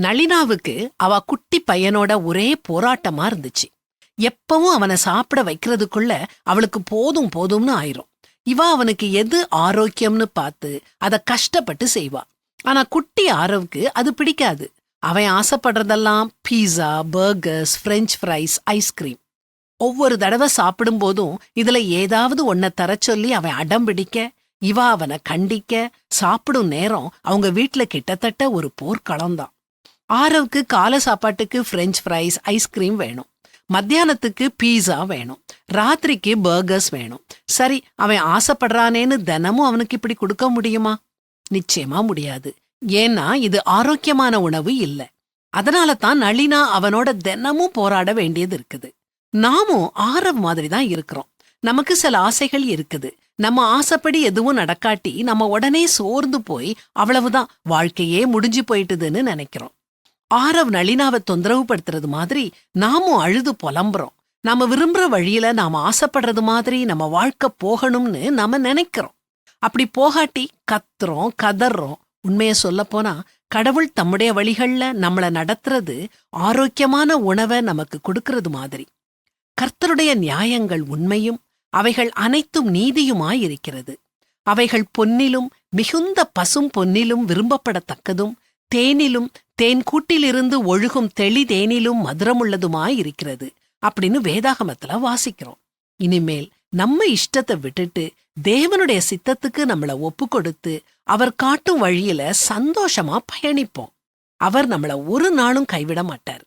நளினாவுக்கு அவ குட்டி பையனோட ஒரே போராட்டமா இருந்துச்சு. எப்பவும் அவனை சாப்பிட வைக்கிறதுக்குள்ள அவளுக்கு போதும் போதும்னு ஆயிரும். இவ அவனுக்கு எது ஆரோக்கியம்னு பார்த்து அத கஷ்டப்பட்டு செய்வா. ஆனா குட்டி ஆரவுக்கு அது பிடிக்காது. அவன் ஆசைப்படுறதெல்லாம் பீஸா, பர்கர்ஸ், பிரெஞ்ச் ஃப்ரைஸ், ஐஸ்கிரீம். ஒவ்வொரு தடவை சாப்பிடும் போதும் இதுல ஏதாவது ஒன்ன தரச் சொல்லி அவன் அடம் பிடிக்க, இவ அவனை கண்டிக்க, சாப்பிடும் நேரம் அவங்க வீட்டுல கிட்டத்தட்ட ஒரு போர்க்களம்தான். ஆரவுக்கு காலை சாப்பாட்டுக்கு பிரெஞ்ச் ஃப்ரைஸ், ஐஸ்கிரீம் வேணும். மத்தியானத்துக்கு பீஸா வேணும். ராத்திரிக்கு பர்கர்ஸ் வேணும். சரி, அவன் ஆசைப்படுறானேன்னு தினமும் அவனுக்கு இப்படி கொடுக்க முடியுமா? நிச்சயமா முடியாது. ஏன்னா இது ஆரோக்கியமான உணவு இல்ல. அதனால தான் நளினா அவனோட தினமும் போராட வேண்டியது இருக்குது. நாமும் ஆரவ் மாதிரி தான் இருக்கிறோம். நமக்கு சில ஆசைகள் இருக்குது. நம்ம ஆசைப்படி எதுவும் நடக்காட்டி நம்ம உடனே சோர்ந்து போய் அவ்வளவுதான், வாழ்க்கையே முடிஞ்சு போயிட்டுதுன்னு நினைக்கிறோம். ஆரவ் நளினாவை தொந்தரவு படுத்துறது மாதிரி நாமும் அழுது புலம்புறோம். நாம விரும்புற வழியில நாம ஆசைப்படுறது மாதிரி நம்ம வாழ்க்கை போகணும்னு நாம நினைக்கிறோம். அப்படி போகாட்டி கத்துறோம், கதறோம். உண்மைய சொல்லப்போனா கடவுள் தம்முடைய வழிகள்ல நம்மள நடத்துறது ஆரோக்கியமான உணவை நமக்கு கொடுக்கறது மாதிரி. கர்த்தருடைய நியாயங்கள் உண்மையும் அவைகள் அனைத்தும் நீதியுமாயிருக்கிறது. அவைகள் பொன்னிலும் மிகுந்த பசும் பொன்னிலும் விரும்பப்படத்தக்கதும் தேனிலும் தேன் கூட்டிலிருந்து ஒழுகும் தெளி தேனிலும் மதுரமுள்ளதுமாயிருக்கிறது அப்படின்னு வேதாகமத்துல வாசிக்கிறோம். இனிமேல் நம்ம இஷ்டத்தை விட்டுட்டு தேவனுடைய சித்தத்துக்கு நம்மள ஒப்பு கொடுத்து அவர் காட்டும் வழியில சந்தோஷமா பயணிப்போம். அவர் நம்மள ஒரு நாளும் கைவிட மாட்டார்.